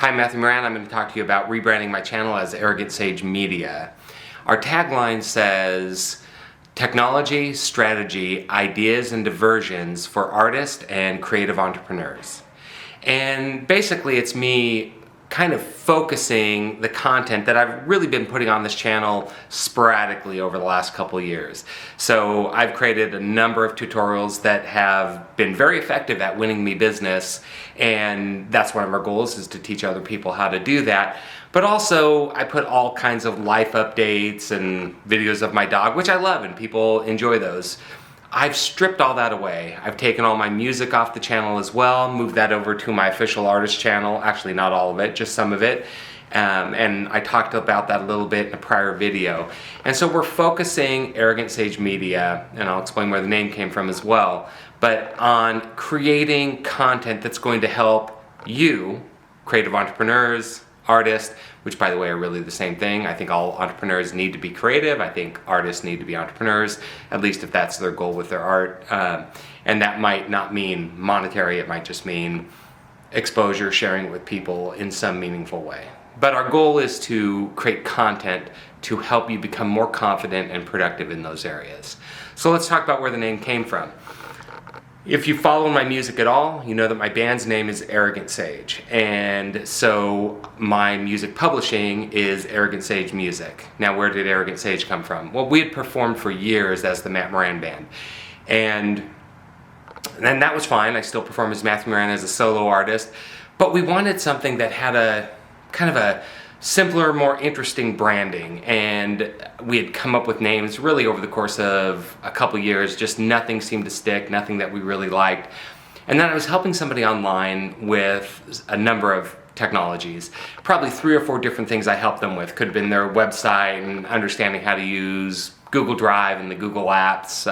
Hi, Matthew Moran. I'm going to talk to you about rebranding my channel as Arrogant Sage Media. Our tagline says, technology, strategy, ideas, and diversions for artists and creative entrepreneurs. And basically it's me kind of focusing the content that I've really been putting on this channel sporadically over the last couple years. So I've created a number of tutorials that have been very effective at winning me business, and that's one of our goals, is to teach other people how to do that. But also I put all kinds of life updates and videos of my dog, which I love and people enjoy those. I've stripped all that away. I've taken all my music off the channel as well, moved that over to my official artist channel. Actually, not all of it, just some of it. And I talked about that a little bit in a prior video. And so we're focusing Arrogant Sage Media, and I'll explain where the name came from as well, but on creating content that's going to help you, creative entrepreneurs, artists, which by the way are really the same thing. I think all entrepreneurs need to be creative. I think artists need to be entrepreneurs, at least if that's their goal with their art. And that might not mean monetary, it might just mean exposure, sharing it with people in some meaningful way. But our goal is to create content to help you become more confident and productive in those areas. So let's talk about where the name came from. If you follow my music at all, you know that my band's name is Arrogant Sage, and so my music publishing is Arrogant Sage Music. Now, where did Arrogant Sage come from? Well, we had performed for years as the Matt Moran Band, and that was fine. I still perform as Matthew Moran as a solo artist, but we wanted something that had a kind of a simpler, more interesting branding, and we had come up with names really over the course of a couple years. Just nothing seemed to stick, nothing that we really liked. And then I was helping somebody online with a number of technologies, probably 3 or 4 different things I helped them with. Could have been their website and understanding how to use Google Drive and the Google Apps.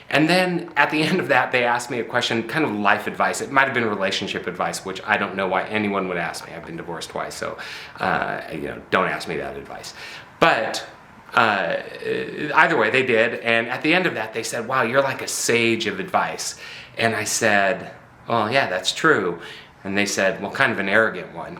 And then at the end of that, they asked me a question, kind of life advice. It might have been relationship advice, which I don't know why anyone would ask me. I've been divorced twice, so don't ask me that advice. But either way, they did. And at the end of that, they said, wow, you're like a sage of advice. And I said, well, yeah, that's true. And they said, well, kind of an arrogant one.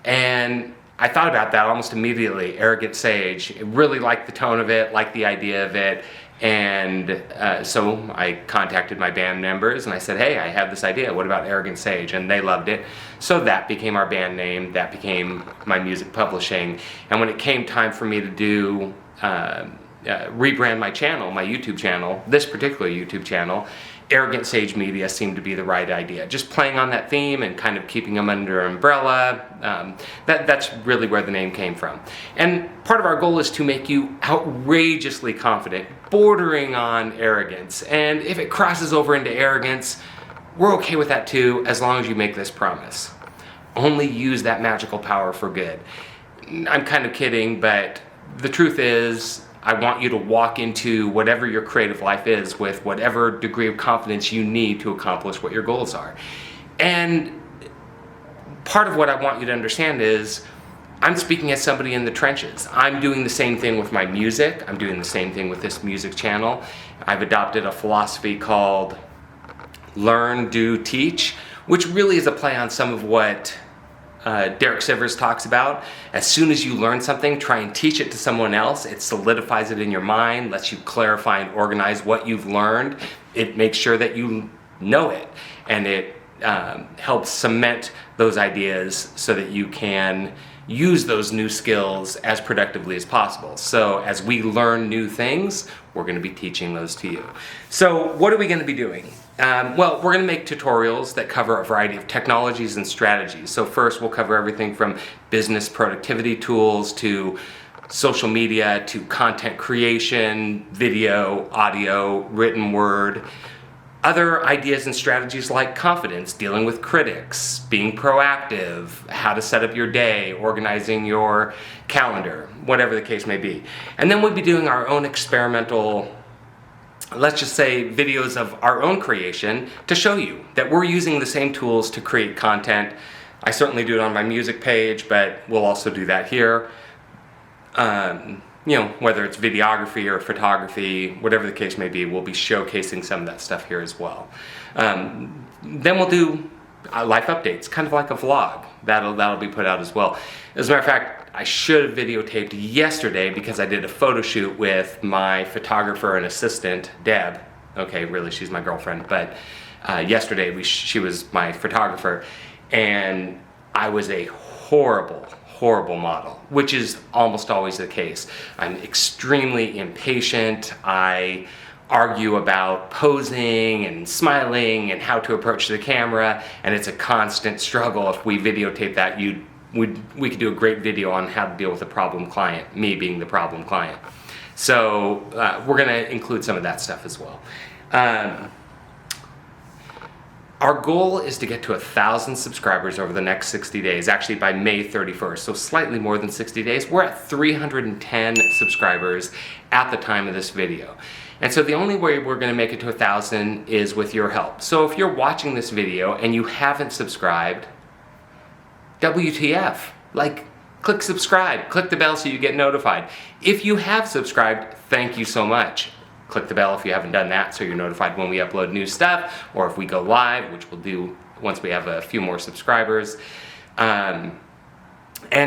And I thought about that almost immediately. Arrogant Sage. I really liked the tone of it, liked the idea of it, and so I contacted my band members and I said, hey, I have this idea, what about Arrogant Sage? And they loved it. So that became our band name, that became my music publishing. And when it came time for me to do rebrand my channel, my YouTube channel, this particular YouTube channel, Arrogant Sage Media seemed to be the right idea. Just playing on that theme and kind of keeping them under an umbrella, that's really where the name came from. And part of our goal is to make you outrageously confident, bordering on arrogance. And if it crosses over into arrogance, we're okay with that too, as long as you make this promise. Only use that magical power for good. I'm kind of kidding, but the truth is, I want you to walk into whatever your creative life is with whatever degree of confidence you need to accomplish what your goals are. And part of what I want you to understand is, I'm speaking as somebody in the trenches. I'm doing the same thing with my music. I'm doing the same thing with this music channel. I've adopted a philosophy called Learn, Do, Teach, which really is a play on some of what Derek Sivers talks about. As soon as you learn something, try and teach it to someone else. It solidifies it in your mind, lets you clarify and organize what you've learned. It makes sure that you know it, and it helps cement those ideas so that you can use those new skills as productively as possible. So as we learn new things, we're going to be teaching those to you. So what are we going to be doing? Well, we're going to make tutorials that cover a variety of technologies and strategies. So first we'll cover everything from business productivity tools to social media to content creation, video, audio, written word. Other ideas and strategies like confidence, dealing with critics, being proactive, how to set up your day, organizing your calendar, whatever the case may be. And then we'll be doing our own experimental, let's just say, videos of our own creation to show you that we're using the same tools to create content. I certainly do it on my music page, but we'll also do that here. Whether it's videography or photography, whatever the case may be, we'll be showcasing some of that stuff here as well. Then we'll do life updates, kind of like a vlog. That'll be put out as well. As a matter of fact, I should have videotaped yesterday because I did a photo shoot with my photographer and assistant, Deb. Okay, really, she's my girlfriend, but yesterday she was my photographer, and I was a horrible model, which is almost always the case. I'm extremely impatient. I argue about posing and smiling and how to approach the camera, and it's a constant struggle. If we videotape that, we could do a great video on how to deal with a problem client, me being the problem client. So we're going to include some of that stuff as well. Our goal is to get to 1,000 subscribers over the next 60 days, actually by May 31st, so slightly more than 60 days. We're at 310 subscribers at the time of this video. And so the only way we're gonna make it to 1,000 is with your help. So if you're watching this video and you haven't subscribed, WTF, like, click subscribe, click the bell so you get notified. If you have subscribed, thank you so much. Click the bell if you haven't done that so you're notified when we upload new stuff, or if we go live, which we'll do once we have a few more subscribers. And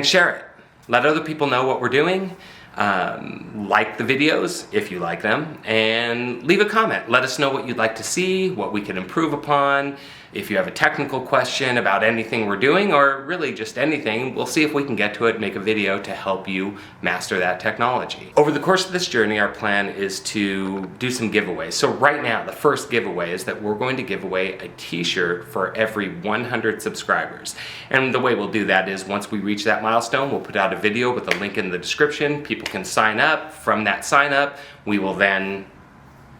share it. Let other people know what we're doing. Like the videos if you like them, and leave a comment. Let us know what you'd like to see, what we can improve upon. If you have a technical question about anything we're doing, or really just anything, we'll see if we can get to it, make a video to help you master that technology. Over the course of this journey, our plan is to do some giveaways. So right now, the first giveaway is that we're going to give away a t-shirt for every 100 subscribers. And the way we'll do that is once we reach that milestone, we'll put out a video with a link in the description. People can sign up. From that sign up, we will then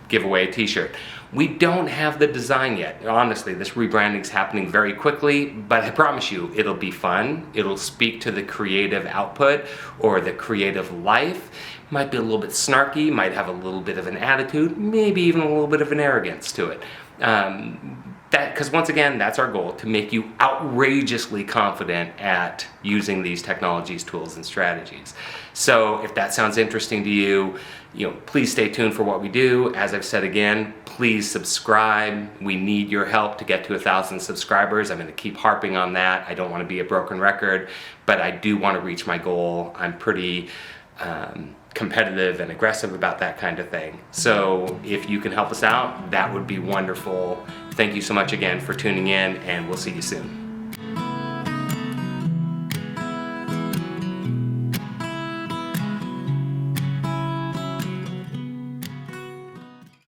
give away a t-shirt. We don't have the design yet. Honestly, this rebranding is happening very quickly, but I promise you, it'll be fun. It'll speak to the creative output or the creative life. Might be a little bit snarky, might have a little bit of an attitude, maybe even a little bit of an arrogance to it. Because once again, that's our goal, to make you outrageously confident at using these technologies, tools, and strategies. So if that sounds interesting to you, please stay tuned for what we do. As I've said again, please subscribe. We need your help to get to 1,000 subscribers. I'm going to keep harping on that. I don't want to be a broken record, but I do want to reach my goal. I'm pretty competitive and aggressive about that kind of thing. So if you can help us out, that would be wonderful. Thank you so much again for tuning in, and we'll see you soon.